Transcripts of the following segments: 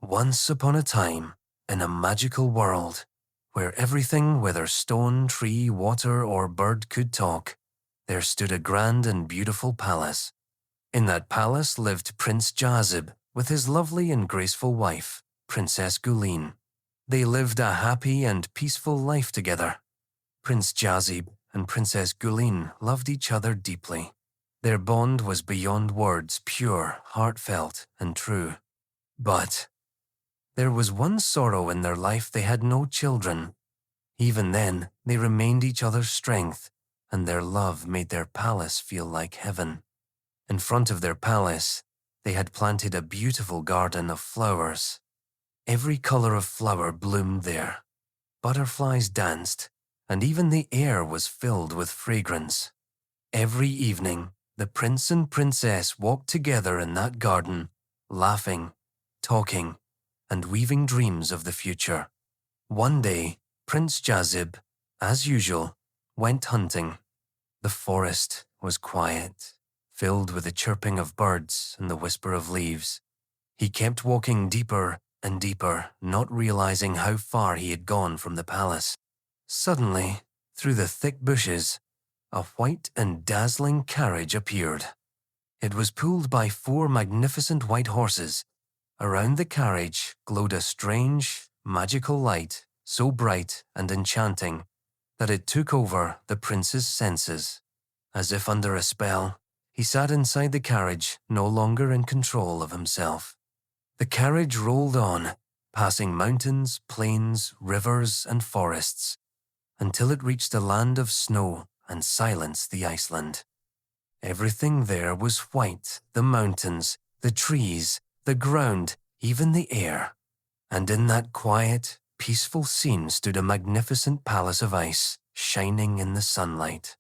Once upon a time, in a magical world, where everything, whether stone, tree, water, or bird, could talk, there stood a grand and beautiful palace. In that palace lived Prince Jaazib with his lovely and graceful wife, Princess Guleen. They lived a happy and peaceful life together. Prince Jaazib and Princess Guleen loved each other deeply. Their bond was beyond words, pure, heartfelt, and true. But there was one sorrow in their life: they had no children. Even then, they remained each other's strength, and their love made their palace feel like heaven. In front of their palace, they had planted a beautiful garden of flowers. Every color of flower bloomed there. Butterflies danced, and even the air was filled with fragrance. Every evening, the prince and princess walked together in that garden, laughing, talking, and weaving dreams of the future. One day, Prince Jaazib, as usual, went hunting. The forest was quiet, filled with the chirping of birds and the whisper of leaves. He kept walking deeper and deeper, not realizing how far he had gone from the palace. Suddenly, through the thick bushes, a white and dazzling carriage appeared. It was pulled by 4 magnificent white horses. Around the carriage glowed a strange, magical light, so bright and enchanting that it took over the prince's senses. As if under a spell, he sat inside the carriage, no longer in control of himself. The carriage rolled on, passing mountains, plains, rivers, and forests, until it reached a land of snow and silenced the Iceland. Everything there was white: the mountains, the trees, the ground, even the air. And in that quiet, peaceful scene stood a magnificent palace of ice, shining in the sunlight.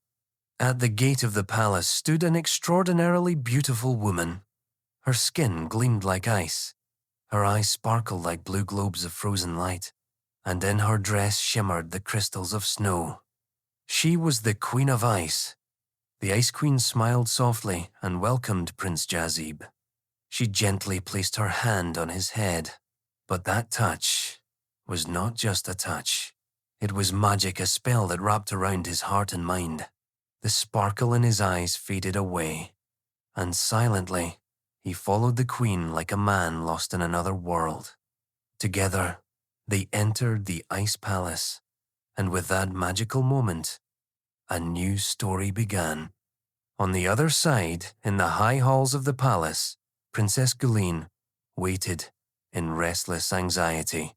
At the gate of the palace stood an extraordinarily beautiful woman. Her skin gleamed like ice, her eyes sparkled like blue globes of frozen light, and in her dress shimmered the crystals of snow. She was the Queen of Ice. The Ice Queen smiled softly and welcomed Prince Jaazib. She gently placed her hand on his head, but that touch was not just a touch. It was magic, a spell that wrapped around his heart and mind. The sparkle in his eyes faded away, and silently, he followed the Queen like a man lost in another world. Together, they entered the Ice Palace, and with that magical moment, a new story began. On the other side, in the high halls of the palace, Princess Guleen waited in restless anxiety.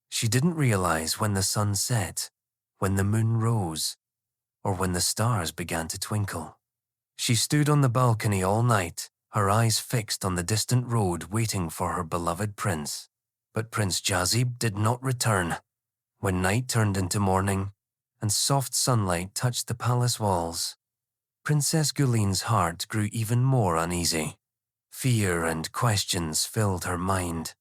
She didn't realize when the sun set, when the moon rose, or when the stars began to twinkle. She stood on the balcony all night, her eyes fixed on the distant road, waiting for her beloved prince. But Prince Jaazib did not return. When night turned into morning and soft sunlight touched the palace walls, Princess Guleen's heart grew even more uneasy. Fear and questions filled her mind.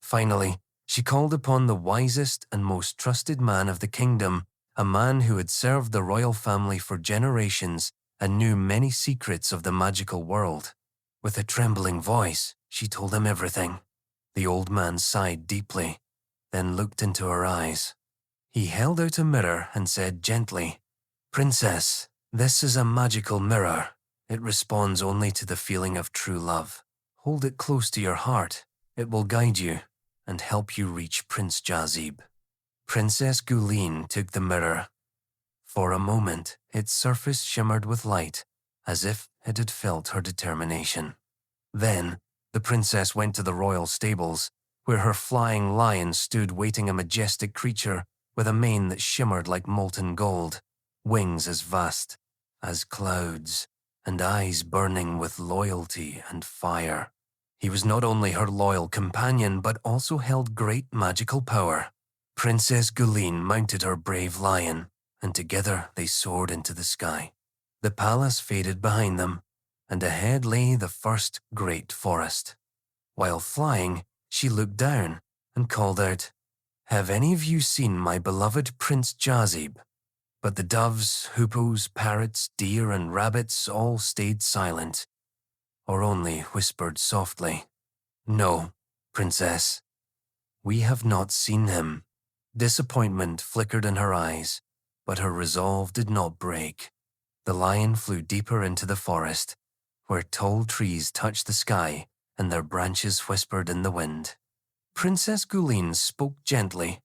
Finally, she called upon the wisest and most trusted man of the kingdom, a man who had served the royal family for generations and knew many secrets of the magical world. With a trembling voice, she told him everything. The old man sighed deeply, then looked into her eyes. He held out a mirror and said gently, "Princess, this is a magical mirror. It responds only to the feeling of true love. Hold it close to your heart. It will guide you and help you reach Prince Jaazib." Princess Guleen took the mirror. For a moment, its surface shimmered with light, as if it had felt her determination. Then, the princess went to the royal stables, where her flying lion stood waiting, a majestic creature with a mane that shimmered like molten gold, wings as vast as clouds, and eyes burning with loyalty and fire. He was not only her loyal companion, but also held great magical power. Princess Guleen mounted her brave lion, and together they soared into the sky. The palace faded behind them, and ahead lay the first great forest. While flying, she looked down and called out, "Have any of you seen my beloved Prince Jaazib?" But the doves, hoopoes, parrots, deer, and rabbits all stayed silent, or only whispered softly, "No, Princess, We have not seen him. Disappointment flickered in her eyes, but her resolve did not break. The lion flew deeper into the forest, where tall trees touched the sky and their branches whispered in the wind. Princess Guleen spoke gently.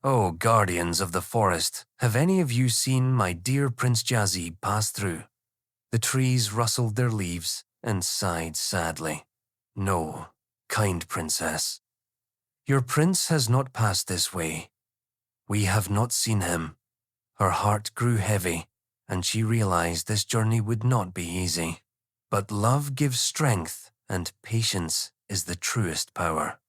"Oh, guardians of the forest, have any of you seen my dear Prince Jaazib pass through?" The trees rustled their leaves and sighed sadly. "No, kind princess. Your prince has not passed this way. We have not seen him." Her heart grew heavy, and she realized this journey would not be easy. But love gives strength, and patience is the truest power.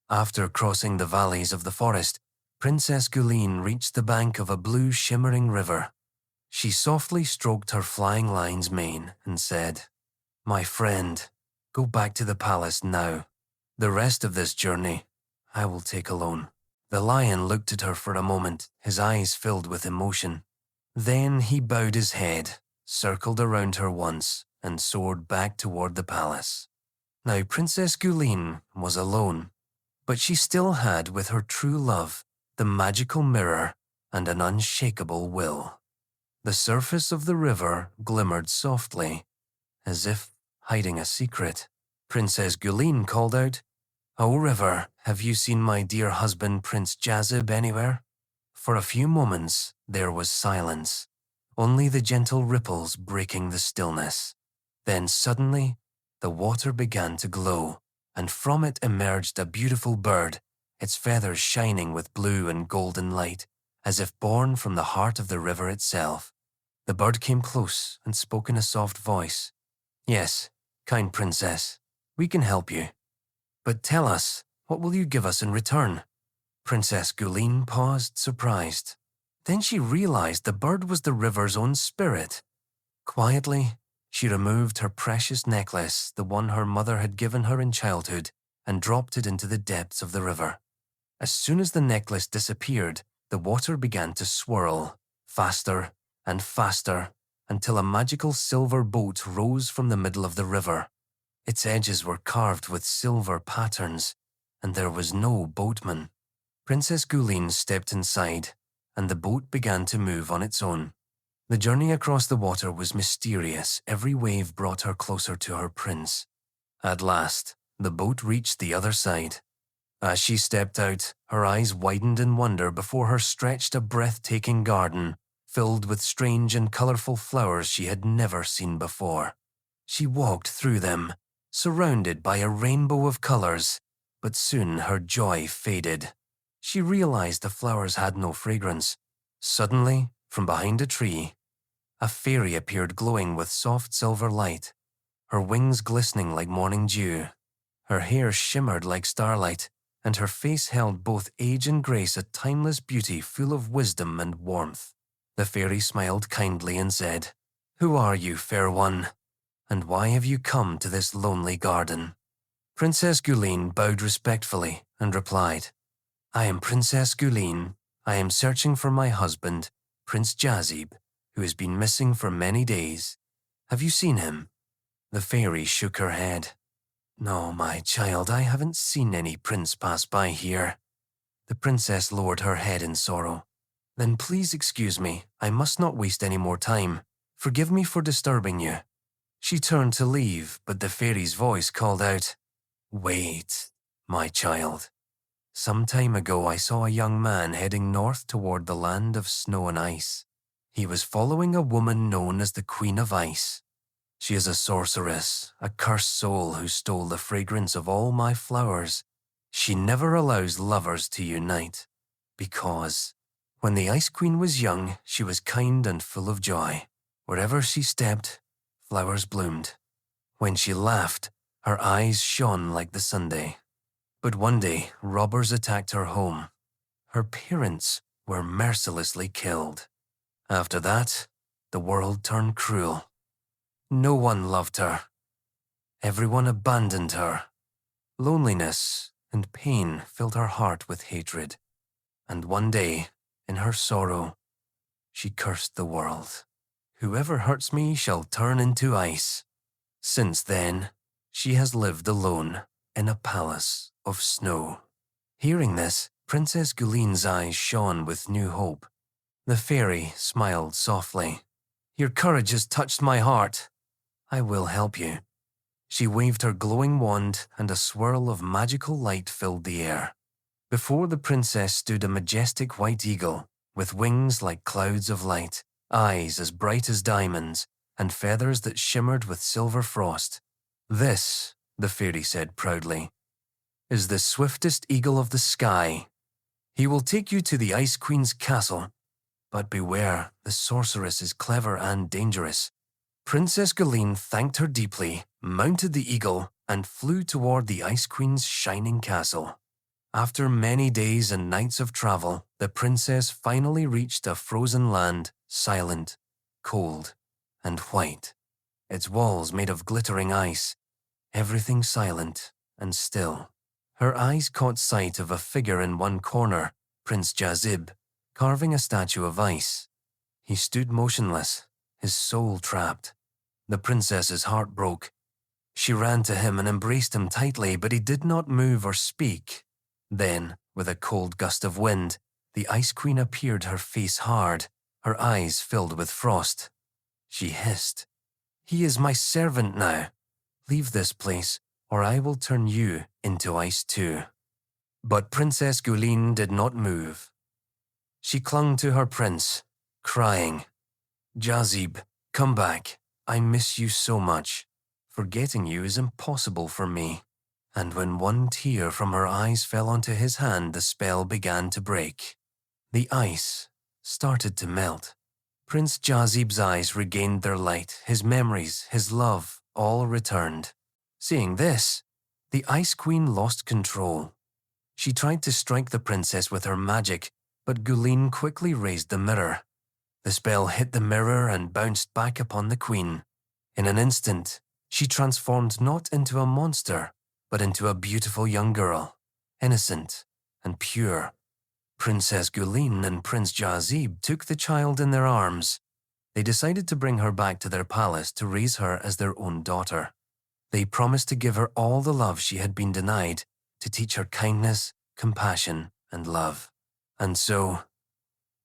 After crossing the valleys of the forest, Princess Guleen reached the bank of a blue shimmering river. She softly stroked her flying lion's mane and said, "My friend, go back to the palace now. The rest of this journey I will take alone." The lion looked at her for a moment, his eyes filled with emotion. Then he bowed his head, circled around her once, and soared back toward the palace. Now Princess Guleen was alone, but she still had with her true love the magical mirror and an unshakable will. The surface of the river glimmered softly, as if hiding a secret. Princess Guleen called out, "O river, have you seen my dear husband Prince Jaazib anywhere?" For a few moments there was silence, only the gentle ripples breaking the stillness. Then suddenly the water began to glow, and from it emerged a beautiful bird, its feathers shining with blue and golden light, as if born from the heart of the river itself. The bird came close and spoke in a soft voice. "Yes, kind princess, we can help you. But tell us, what will you give us in return?" Princess Guleen paused, surprised. Then she realized the bird was the river's own spirit. Quietly, she removed her precious necklace, the one her mother had given her in childhood, and dropped it into the depths of the river. As soon as the necklace disappeared, the water began to swirl, faster and faster, until a magical silver boat rose from the middle of the river. Its edges were carved with silver patterns, and there was no boatman. Princess Guleen stepped inside, and the boat began to move on its own. The journey across the water was mysterious. Every wave brought her closer to her prince. At last, the boat reached the other side. As she stepped out, her eyes widened in wonder. Before her stretched a breathtaking garden, filled with strange and colorful flowers she had never seen before. She walked through them, surrounded by a rainbow of colors, but soon her joy faded. She realized the flowers had no fragrance. Suddenly, from behind a tree, a fairy appeared glowing with soft silver light, her wings glistening like morning dew. Her hair shimmered like starlight, and her face held both age and grace, a timeless beauty full of wisdom and warmth. The fairy smiled kindly and said, "Who are you, fair one? And why have you come to this lonely garden?" Princess Guleen bowed respectfully and replied, "I am Princess Guleen. I am searching for my husband, Prince Jaazib, who has been missing for many days. Have you seen him?" The fairy shook her head. "No, my child, I haven't seen any prince pass by here." The princess lowered her head in sorrow. "Then please excuse me. I must not waste any more time. Forgive me for disturbing you." She turned to leave, but the fairy's voice called out, "Wait, my child. Some time ago I saw a young man heading north toward the land of snow and ice. He was following a woman known as the Queen of Ice. She is a sorceress, a cursed soul who stole the fragrance of all my flowers. She never allows lovers to unite, because when the Ice Queen was young, she was kind and full of joy. Wherever she stepped, flowers bloomed. When she laughed, her eyes shone like the Sunday. But one day, robbers attacked her home. Her parents were mercilessly killed. After that, the world turned cruel. No one loved her. Everyone abandoned her. Loneliness and pain filled her heart with hatred. And one day, in her sorrow, she cursed the world. Whoever hurts me shall turn into ice. Since then, she has lived alone in a palace of snow. Hearing this, Princess Guleen's eyes shone with new hope. The fairy smiled softly. Your courage has touched my heart. I will help you. She waved her glowing wand and a swirl of magical light filled the air. Before the princess stood a majestic white eagle, with wings like clouds of light, eyes as bright as diamonds, and feathers that shimmered with silver frost. This, the fairy said proudly, is the swiftest eagle of the sky. He will take you to the Ice Queen's castle. But beware, the sorceress is clever and dangerous. Princess Guleen thanked her deeply, mounted the eagle, and flew toward the Ice Queen's shining castle. After many days and nights of travel, the princess finally reached a frozen land, silent, cold, and white. Its walls made of glittering ice, everything silent and still. Her eyes caught sight of a figure in one corner, Prince Jaazib, carving a statue of ice. He stood motionless, his soul trapped. The princess's heart broke. She ran to him and embraced him tightly, but he did not move or speak. Then, with a cold gust of wind, the Ice Queen appeared, her face hard, her eyes filled with frost. She hissed, "He is my servant now. Leave this place, or I will turn you into ice too." But Princess Guleen did not move. She clung to her prince, crying, "Jaazib, come back. I miss you so much. Forgetting you is impossible for me." And when one tear from her eyes fell onto his hand, the spell began to break. The ice started to melt. Prince Jaazib's eyes regained their light, his memories, his love, all returned. Seeing this, the Ice Queen lost control. She tried to strike the princess with her magic, but Guleen quickly raised the mirror. The spell hit the mirror and bounced back upon the queen. In an instant, she transformed not into a monster, but into a beautiful young girl, innocent and pure. Princess Guleen and Prince Jaazib took the child in their arms. They decided to bring her back to their palace to raise her as their own daughter. They promised to give her all the love she had been denied, to teach her kindness, compassion, and love. And so,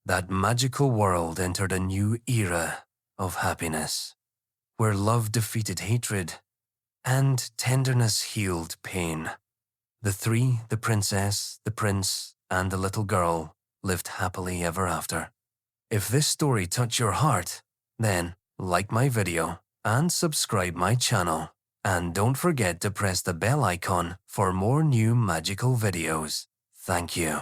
that magical world entered a new era of happiness, where love defeated hatred and tenderness healed pain. The three, the princess, the prince, and the little girl, lived happily ever after. If this story touched your heart, then like my video and subscribe my channel. And don't forget to press the bell icon for more new magical videos. Thank you.